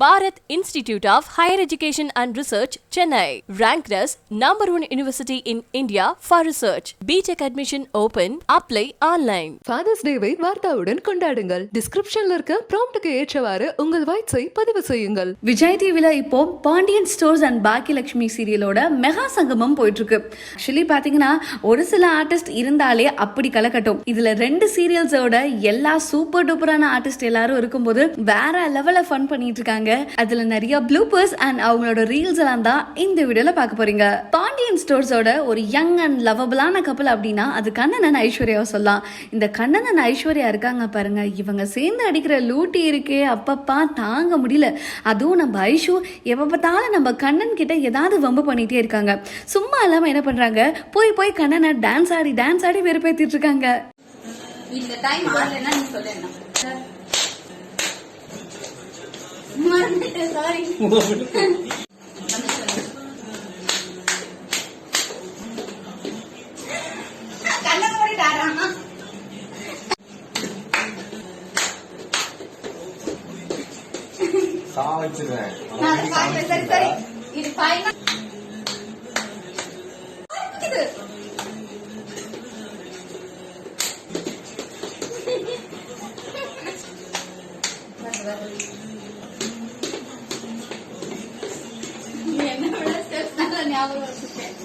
Bharat Institute of Higher Education and Research, Chennai, ranked as #1 university in India for research. BTech admission open. Apply online. Father's Day வை வார்த்தாவுடன் கொண்டாடுங்கள். டிஸ்கிரிப்ஷன்ல இருக்க ப்ராம்ப்ட்க்கு ஏற்றவாறு உங்கள் வாய்ஸை பதிவு செய்யுங்கள். விஜய் டிவில இப்போ பாண்டியன் ஸ்டோர்ஸ் அண்ட் பாக்கியலட்சுமி சீரியலோட மெகா சங்கமம் போயிட்டு இருக்கு. ஆக்சுவலி பாத்தீங்கன்னா ஒரு சில ஆர்டிஸ்ட் இருந்தாலே அப்படி கலக்கட்டும். இதுல 2 சீரியல்ஸோட எல்லா சூப்பர் டூப்பரான ஆர்டிஸ்ட் எல்லாரும் இருக்கும்போது வேற லெவல்ல ஃபன் பண்ணிட்டு இருக்காங்க. அதுல நிறைய ப்ளூப்பர்ஸ் அண்ட் அவங்களோட ரீல்ஸ் எல்லாம் தான் இந்த வீடியோல பார்க்க போறீங்க. பாண்டியன் ஸ்டோர்ஸோட ஒரு யங் அண்ட் லவபிளான கப்பல் அப்படின்னா அது கண்ணன் ஐஸ்வர்யாவை சொல்லலாம். இந்த கண்ணன் ஐஸ்வர்யா இருக்காங்க பாருங்க, இவங்க சேர்ந்து அடிக்கிற லூட்டி இருக்கே அப்பப்பா தாங்க முடியல. அதுவும் நம்ம ஐஷு எப்ப பார்த்தாலும் நம்ம கண்ணன் கிட்ட ஏதாவது வம்பு பண்ணிட்டே இருக்காங்க. சும்மா இல்லாம என்ன பண்றாங்க, போய் போய் கண்ணனை டான்ஸ் ஆடி வெறுப்பேத்திட்டு இருக்காங்க. இந்த டைம் ஆடலன்னா நீ சொல்லுங்க சாரி கண்ண மூடிட்டாரா சாவச்சிடுறேன். சரி சரி இது ஃபைனல் ஞாபகம் வச்சுட்டேன்.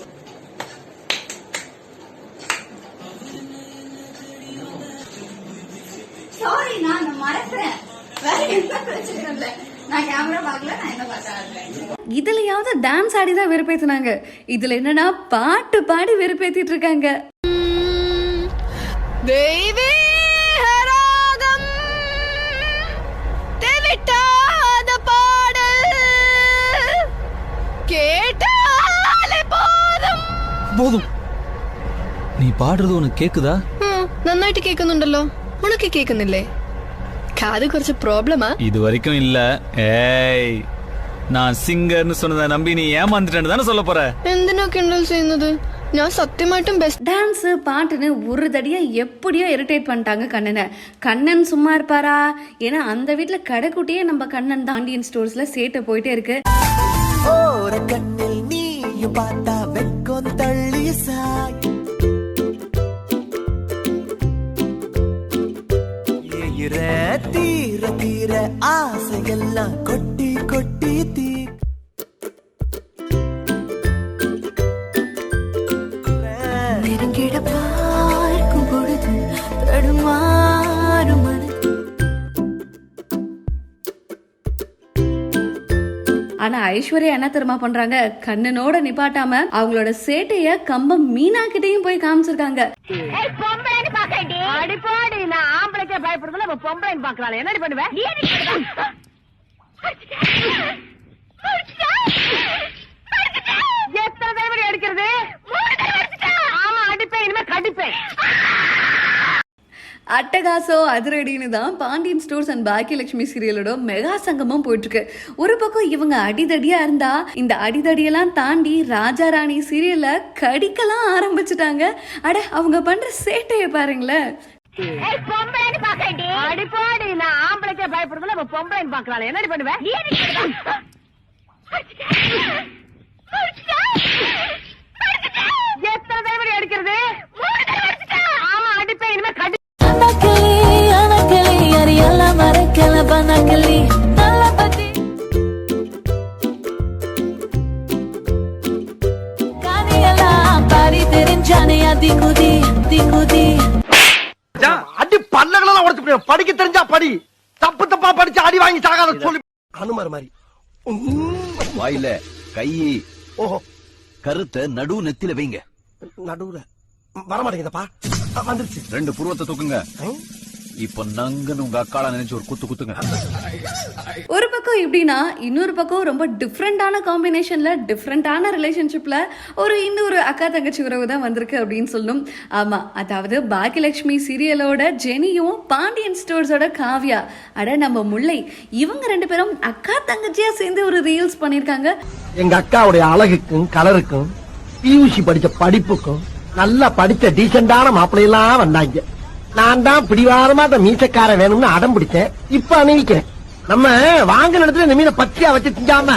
சாரி நான் மறக்கிறேன். வேற எந்த பிரச்சனையும் இல்ல. நான் கேமரா பார்க்கல, நான் என்ன பார்த்தேன். இதுலயாவது டான்ஸ் ஆடிதான் வெறுப்பேத்தினாங்க. இதுல என்னன்னா பாட்டு பாடி வெறுப்பேத்திட்டு இருக்காங்க. போதும், நீ பாடுறது உனக்கு கேக்குதா? നന്നായിട്ട് കേൾക്കുന്നുണ്ടല്ലോ. ഉണക്ക് കേൾക്കുന്നില്ലേ? കാത് കുറച്ച് പ്രോബ്ലമാ. இது வரைக்கும் இல்ல. ஏய், நான் சிங்கர்னு சொன்னதை நம்பி நீ ஏமாந்துட்டேன்னு தானே சொல்ல போற? എന്തിനാ കിണ്ടൽ ചെയ്യുന്നത്? ഞാൻ സത്യമായിട്ടും ബെസ്റ്റ് டான்ஸ் பாட்டுன்னு ஒரு தடியா எப்படியோ இரிட்டேட் பண்ணிட்டாங்க கண்ணனை. கண்ணன் சும்மா இருப்பாரா? ஏன்னா அந்த வீட்டுல கடைக்குட்டியே நம்ம கண்ணன் தான். பாண்டியன் ஸ்டோர்ஸ்ல சேட்டை போயிட்டே இருக்கு. ஓர கண்ணில் நீயும் பார்த்தா வெக்கம் தள்ளி சாய் தீர தீர ஆசையெல்லாம் கொட்டி கொட்டி தீ நெருங்கிட பார்க்கும் பொழுது தடுமாறும் ஆனா ஐஸ்வர்யா என்ன தெரியுமா பண்றாங்க, கண்ணனோட நிப்பாட்டாம அவங்களோட சேட்டைய கம்பம் மீனா கிட்டையும் போய் காமிச்சிருக்காங்க. என்னடி பண்ணுவேன்? அடிக்கிறது அடிப்பேன், இனிமே கடிப்பேன். அட்டகாசோ அதிரடின்னு தான் பாண்டியன் ஸ்டோர்ஸ் அண்ட் பாக்கியலட்சுமி சீரியலோட மெகா சங்கமம் போயிட்டு இருக்கு. ஒரு பக்கம் இவங்க அடிதடியா இருந்தா, இந்த அடிதடியெல்லாம் தாண்டி ராஜா ராணி சீரியல்ல கடிக்கலாம் ஆரம்பிச்சுட்டாங்க. அட அவங்க பண்ற சேட்டைய பாருங்களேன். அடிப்பாடி நான் ஆம்பளைக்கே பயப்படுறதுல பொம்பளை பாக்கலாம். என்னடி பண்ணுவேன்? எத்தனை தடவை அடிக்கிறது? ஆமா அடிப்பேன், இனிமே கடி. அடி பல்லகளெல்லாம் உடைச்சு படிக்க தெரிஞ்சா படி, தப்பு தப்பா படிச்சு அடி வாங்கி சாகாத சொல்லி அனுமார் மாதிரி வாயில கை ஓஹோ கருத்தை நடு நெத்தில வைங்க. நடுவுல வரமாட்டேங்குதப்பா. வந்துருச்சு. 2 புருவத்தை தூக்குங்க. இப்ப நங்கன்னு உங்க அக்கால நினைச்சு ஒரு குத்து குத்துங்க. ஒரு பக்கம் இப்படின்னா இன்னொரு பக்கம் ரொம்ப டிஃப்ரெண்டான காம்பினேஷன்ல டிஃப்ரெண்டான ரிலேஷன்ஷிப்ல இன்னொரு அக்கா தங்கச்சி உறவு தான் வந்திருக்கு அப்படின்னு சொல்லணும். ஆமா, அதாவது பாக்கியலட்சுமி சீரியலோட ஜெனியும் பாண்டியன் ஸ்டோர்ஸோட காவ்யா, அட நம்ம முல்லை, இவங்க 2 பேரும் அக்கா தங்கச்சியா சேர்ந்து ஒரு ரீல்ஸ் பண்ணிருக்காங்க. எங்க அக்காவுடைய அழகுக்கும் கலருக்கும் பியூசி படிச்ச படிப்புக்கும் நல்லா படிச்ச டீசென்டான மாப்பிள்ளையெல்லாம் வந்தாங்க. நான் தான் பிடிவாரமா அந்த மீசக்கார வேணும்னு அடம் பிடிச்சேன். இப்ப அணிவிக்கிறேன். நம்ம வாங்கின இடத்துல இந்த மீனை பச்சையா வச்சு திங்காம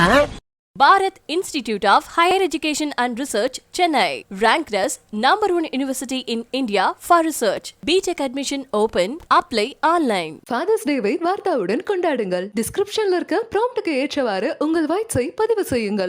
Bharat Institute of Higher Education and Research, Chennai, ranked as #1 university in India for research. BTech admission open. Apply online. Father's டேவை வார்த்தாவுடன் கொண்டாடுங்கள். டிஸ்கிரிப்ஷன்ல இருக்க ப்ராம்ப்டுக்கு ஏற்றவாறு உங்கள் வாய்ஸை பதிவு செய்யுங்கள்.